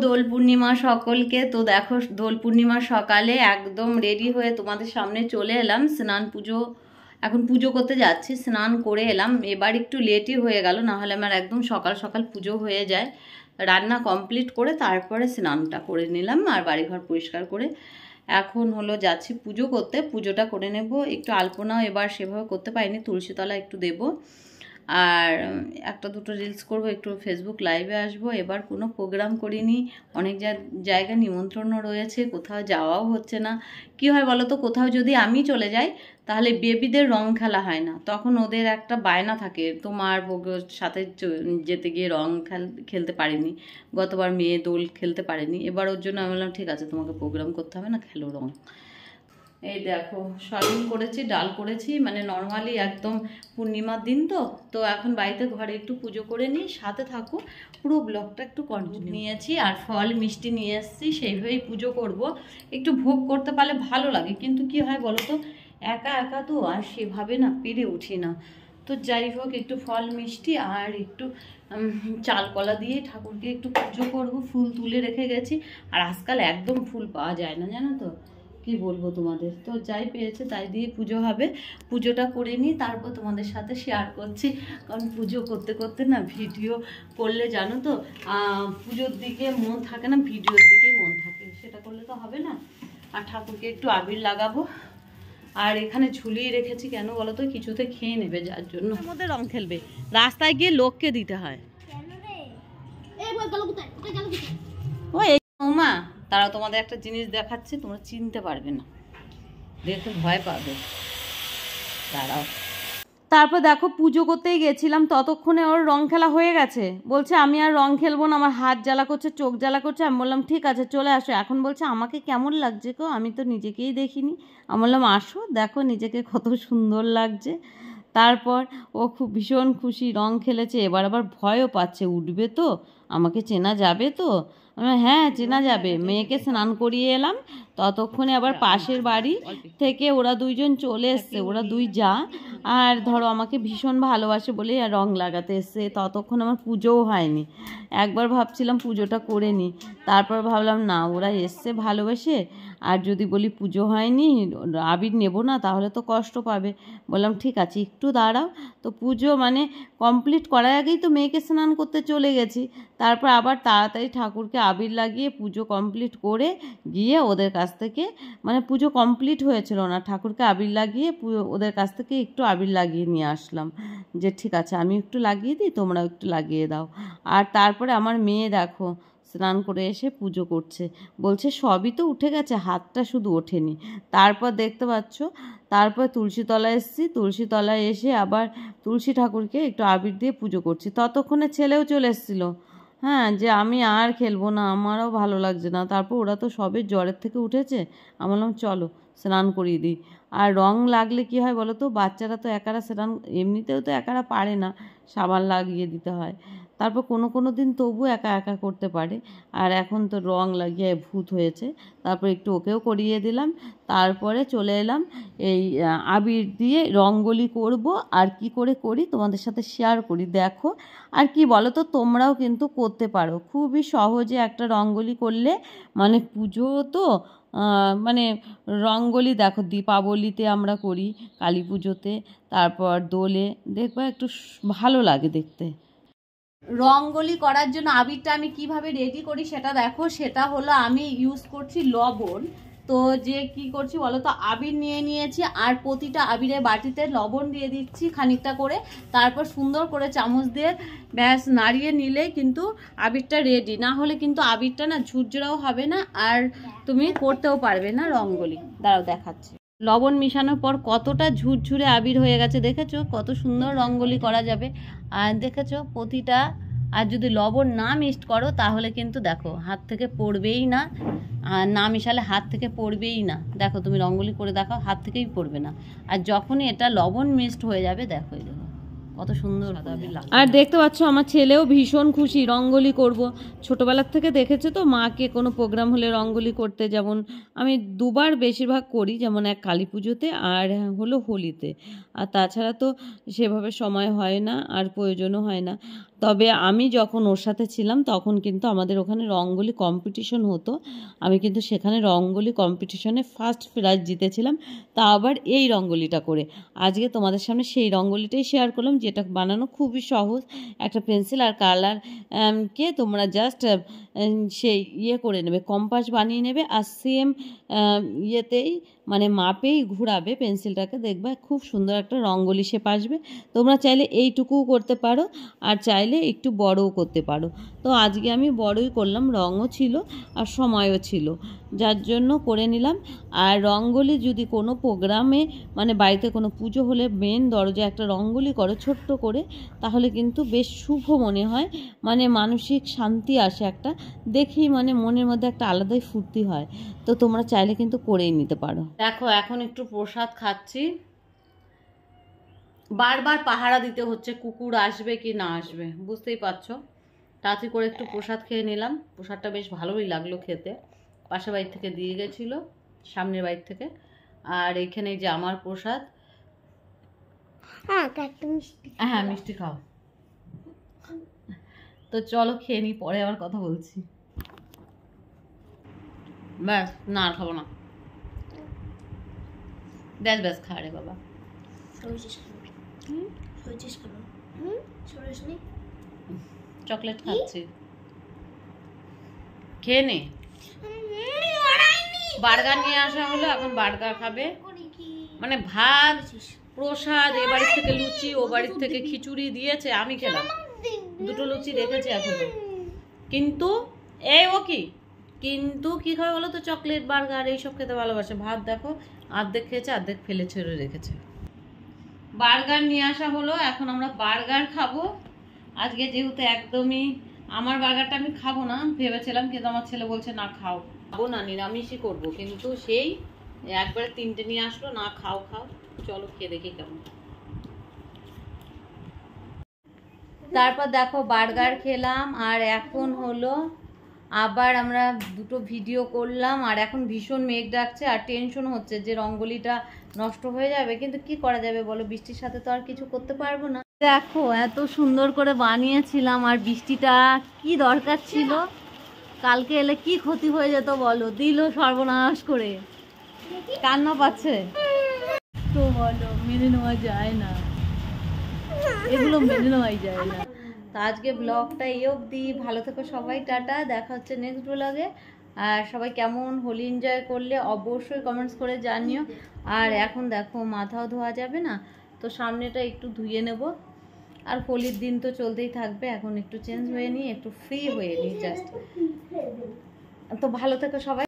দোল পূর্ণিমা সকলকে। তো দেখো দোল পূর্ণিমা সকালে একদম রেডি হয়ে তোমাদের সামনে চলে এলাম। স্নান পুজো এখন পুজো করতে যাচ্ছি, স্নান করে এলাম। এবার একটু লেটই হয়ে গেল, না হলে আমার একদম সকাল সকাল পুজো হয়ে যায়। রান্না কমপ্লিট করে তারপরে স্নানটা করে নিলাম আর বাড়িঘর পরিষ্কার করে এখন হলো যাচ্ছি পুজো করতে। পুজোটা করে নেব। একটু আলপনাও এবার সেভাবে করতে পারিনি, তুলসীতলা একটু দেব আর একটা দুটো রিলস করব, একটু ফেসবুক লাইভে আসব। এবার কোনো প্রোগ্রাম করিনি, অনেক জায়গায় নিমন্ত্রণও রয়েছে, কোথাও যাওয়াও হচ্ছে না। কি হয় বলো তো, কোথাও যদি আমি চলে যাই তাহলে বেবিদের রং খেলা হয় না, তখন ওদের একটা বায়না থাকে, তোমার সাথে যেতে গিয়ে রং খেলতে পারিনি, গতবার মেয়ে দোল খেলতে পারেনি। এবার ওর জন্য আমি বললাম ঠিক আছে, তোমাকে প্রোগ্রাম করতে হবে না, খেলো রং। এই দেখো সয়াবিন করেছি, ডাল করেছি, মানে নর্মালি একদম পূর্ণিমার দিন তো এখন বাড়িতে ঘরে একটু পুজো করে নিই। সাথে থাকো, পুরো ব্লগটা একটু কন্টিনিউ। নিয়েছি আর ফল মিষ্টি নিয়ে এসেছি, সেইভাবেই পুজো করব। একটু ভোগ করতে পারলে ভালো লাগে, কিন্তু কি হয় বলো তো, একা একা তো আর সেভাবে না পেরে উঠি না। তো যাই হোক, একটু ফল মিষ্টি আর একটু চাল কলা দিয়ে ঠাকুরকে একটু পুজো করব। ফুল তুলে রেখে গেছি, আর আজকাল একদম ফুল পাওয়া যায় না, জানো তো, কি বলবো তোমাদের। তো যাই পেয়েছে তাই দিয়ে পুজো হবে। পুজোটা করে নিই, তারপর তোমাদের সাথে শেয়ার করছি। কারণ পুজো করতে করতে না ভিডিও করলে জানো তো পুজোর দিকে মন থাকে না, ভিডিওর দিকেই মন থাকে, সেটা করলে তো হবে না। আর ঠাকুরকে একটু আবির লাগাবো। আর এখানে ঝুলিয়ে রেখেছি, কেন বলো তো, কিছুতে খেয়ে নেবে, যার জন্য মধ্যে রং খেলবে। রাস্তায় গিয়ে লোককে দিতে হয়। ও মা, তারা তোমাদের একটা জিনিস দেখাচ্ছে, তোমরা চিনতে পারবে না, দেখে ভয় পাবে, দাঁড়াও। তারপর দেখো পুজো করতেই গেছিলাম, ততক্ষণে ওর রং খেলা হয়ে গেছে। বলছে আমি আর রং খেলবো না, আমার হাত জ্বালা করছে, চোখ জ্বালা করছে। আমি বললাম ঠিক আছে চলে আসো। এখন বলছে আমাকে কেমন লাগছে গো, আমি তো নিজেকেই দেখিনি। আমি বললাম আসো দেখো নিজেকে কত সুন্দর লাগছে। তারপর ও খুব ভীষণ খুশি, রং খেলেছে। এবার আবার ভয়ও পাচ্ছে, উঠবে তো, আমাকে চেনা যাবে তো। হ্যাঁ চেনা যাবে। মেয়েকে স্নান করিয়ে এলাম, ততক্ষণে আবার পাশের বাড়ি থেকে ওরা দুইজন চলে এসছে, ওরা দুই যা। আর ধরো আমাকে ভীষণ ভালোবাসে বলে রং লাগাতে এসছে। ততক্ষণ আমার পুজোও হয়নি। একবার ভাবছিলাম পুজোটা করে নিই, তারপর ভাবলাম না, ওরা এসছে ভালোবেসে, আর যদি বলি পুজো হয়নি আবির নেব না তাহলে তো কষ্ট পাবে। বললাম ঠিক আছে একটু দাঁড়াও। তো পুজো মানে কমপ্লিট করার আগেই তো মেয়েকে স্নান করতে চলে গেছি। তারপর আবার তাড়াতাড়ি ঠাকুরকে আবির লাগিয়ে পুজো কমপ্লিট করে গিয়ে ওদের কাছ থেকে, মানে পুজো কমপ্লিট হয়েছিল না, ঠাকুরকে আবির লাগিয়ে ওদের কাছ থেকে একটু আবির লাগিয়ে নিয়ে আসলাম, যে ঠিক আছে আমি একটু লাগিয়ে দিই, তোমরাও একটু লাগিয়ে দাও। আর তারপরে আমার মেয়ে দেখো স্নান করে এসে পুজো করছে, বলছে সবই তো উঠে গেছে, হাতটা শুধু ওঠেনি। তারপর দেখতে পাচ্ছ, তারপর তুলসীতলায় এসেছি, তুলসীতলায় এসে আবার তুলসী ঠাকুরকে একটু আবির দিয়ে পুজো করছি। ততক্ষণে ছেলেও চলে এসেছিলো, হ্যাঁ, যে আমি আর খেলবো না, আমারও ভালো লাগছে না। তারপর ওরা তো সবে জ্বরের থেকে উঠেছে, আমি বললাম চলো স্নান করিয়ে দিই। আর রং লাগলে কি হয় বলো তো, বাচ্চারা তো একারা স্নান এমনিতেও তো একারা পারে না, সাবান লাগিয়ে দিতে হয়। তারপর কোনো দিন তবু একা একা করতে পারে, আর এখন তো রং লাগিয়ে ভূত হয়েছে। তারপর একটু ওকেও করিয়ে দিলাম। তারপরে চলে এলাম এই আবির দিয়ে রঙ্গোলি করব। আর কি করে করি তোমাদের সাথে শেয়ার করি, দেখো। আর কি বলো তো, তোমরাও কিন্তু করতে পারো, খুবই সহজে একটা রঙ্গোলি করলে, মানে পুজো তো মানে রঙ্গোলি দেখো দীপাবলিতে আমরা করি, কালী পুজোতে, তারপর দোলে, দেখবা একটু ভালো লাগে দেখতে। রঙ্গোলি করার জন্য আবিরটা আমি কিভাবে রেডি করি সেটা দেখো। সেটা হলো আমি ইউজ করছি লবণ। তো যে কি করছি বলো তো, আবির নিয়ে নিয়েছি, আর প্রতিটা আবিরের বাটিতে লবণ দিয়ে দিচ্ছি খানিকটা করে। তারপর সুন্দর করে চামচ দিয়ে ব্যাস নাড়িয়ে নিলে কিন্তু আবিরটা রেডি। না হলে কিন্তু আবিরটা না ঝুরঝুরাও হবে না, আর তুমি করতেও পারবে না রঙ্গোলি। দাঁড়াও দেখাচ্ছি। লবণ মিশানোর পর কতটা ঝুরঝুরে আবির হয়ে গেছে, দেখেছো কত সুন্দর রঙ্গোলি করা যাবে। আর দেখেছো প্রতিটা, আর যদি লবণ না মিক্সড করো তাহলে কিন্তু দেখো হাত থেকে পড়বেই না, আর না মিশালে হাত থেকে পড়বেই না। দেখো তুমি রঙ্গোলি করে দেখাও, হাত থেকেই পড়বে না। আর যখনই এটা লবণ মিক্সড হয়ে যাবে, দেখো এই দেখো কত সুন্দর। আর দেখতে পাচ্ছ আমার ছেলেও ভীষণ খুশি, রঙ্গোলি করব। ছোটোবেলার থেকে দেখেছে তো মাকে কোনো প্রোগ্রাম হলে রঙ্গোলি করতে, যেমন আমি দুবার বেশিরভাগ করি, যেমন এক কালী পুজোতে আর হলো হোলিতে। আর তাছাড়া তো সেভাবে সময় হয় না আর প্রয়োজনও হয় না। তবে আমি যখন ওর সাথে ছিলাম তখন কিন্তু আমাদের ওখানে রঙ্গোলি কম্পিটিশন হতো, আমি কিন্তু সেখানে রঙ্গোলি কম্পিটিশনে ফার্স্ট প্রাইজ জিতেছিলাম, তা আবার এই রঙ্গোলিটা করে। আজকে তোমাদের সামনে সেই রঙ্গোলিটাই শেয়ার করলাম, যেটা বানানো খুবই সহজ। একটা পেন্সিল আর কালার কে তোমরা জাস্ট সেই করে নেবে, কম্পাস বানিয়ে নেবে আর সেম ইয়েতেই মানে মাপেই ঘুরাবে পেন্সিলটাকে, দেখবে খুব সুন্দর একটা রঙ্গোলি শেপ আসবে। তোমরা চাইলে এইটুকুও করতে পারো আর চাইলে একটু বড়ও করতে পারো। তো আজকে আমি বড়ই করলাম, রঙও ছিল আর সময়ও ছিল, যার জন্য করে নিলাম। আর রঙ্গোলি যদি কোনো প্রোগ্রামে মানে বাড়িতে কোনো পুজো হলে মেন দরজায় একটা রঙ্গোলি করো ছোট্ট করে, তাহলে কিন্তু বেশ শুভ মনে হয়, মানে মানসিক শান্তি আসে একটা, দেখেই মানে মনের মধ্যে একটা আলাদাই ফুর্তি হয়। তো তোমরা চাইলে কিন্তু করেই নিতে পারো। দেখো এখন একটু প্রসাদ খাচ্ছি, বারবার পাহারা দিতে হচ্ছে কুকুর আসবে কি না আসবে, বুঝতেই পারছো। তাড়াতাড়ি করে একটু প্রসাদ খেয়ে নিলাম, প্রসাদটা বেশ ভালোই লাগলো খেতে, পাশের বাড়ি থেকে দিয়ে গেছিল, সামনের বাড়ি থেকে। আর এখানে যে আমার প্রসাদ, হ্যাঁ মিষ্টি খাও। তো চলো খেয়ে নি, পরে আবার কথা বলছি। ব্যাস, না আর খাবো না, ব্যাস ব্যাস খা রে বাবা। চকলেট খাচ্ছি, খেয়ে নে। বার্গার নিয়ে আসা হলো, এখন বার্গার খাবে। মানে ভাত প্রসাদ, এ বাড়ির থেকে লুচি, ও বাড়ির থেকে খিচুড়ি দিয়েছে, আমি খেলাম দুটো লুচি রেখেছি এখনো। কিন্তু ও কিন্তু কি খাবে বলো তো, চকলেট বার্গার এইসব খেতে ভালোবাসে। ভাত দেখো অর্ধেক খেয়েছে, অর্ধেক ফেলে ছেড়ে রেখেছে। বার্গার নিয়ে আসা হলো, এখন আমরা বার্গার খাবো। আজকে যেহেতু একদমই আমার বার্গারটা আমি খাবো না ভেবেছিলাম, কিন্তু আমার ছেলে বলছে না খাবো না, নিরামিষই করবো। কিন্তু সেই একবারে 3টে নিয়ে আসলো, না খাও। চলো খেয়ে দেখি কেমন। তারপর দেখো বার্গার খেলাম, আর এখন হলো আবার আমরা দুটো ভিডিও করলাম। আর এখন ভীষণ মেঘ ডাকছে আর টেনশন হচ্ছে যে রঙ্গোলিটা নষ্ট হয়ে যাবে, কিন্তু কি করা যাবে বলো, বৃষ্টির সাথে তো আর কিছু করতে পারবো না। দেখো এত সুন্দর করে বানিয়েছিলাম, আর বৃষ্টিটা কি দরকার ছিল, কালকে এলে কি ক্ষতি হয়ে যেত বলো, দিল সর্বনাশ করে। কান্না পাচ্ছে তো বলো, মেনে নেওয়া যায় না, এগুলো মেনে নেওয়াই যায় না। তো আজকে ব্লগটা এই অবধি, ভালো থেকো সবাই, টাটা, দেখা হচ্ছে নেক্সট ব্লগে। আর সবাই কেমন হোলি এনজয় করলে অবশ্যই কমেন্টস করে জানিও। আর এখন দেখো মাথাও ধোয়া যাবে না, তো সামনেটা একটু ধুয়ে নেব। আর হোলির দিন তো চলতেই থাকবে, এখন একটু চেঞ্জ হয়ে নিই, একটু ফ্রি হয়ে নিই জাস্ট। তো ভালো থেকো সবাই।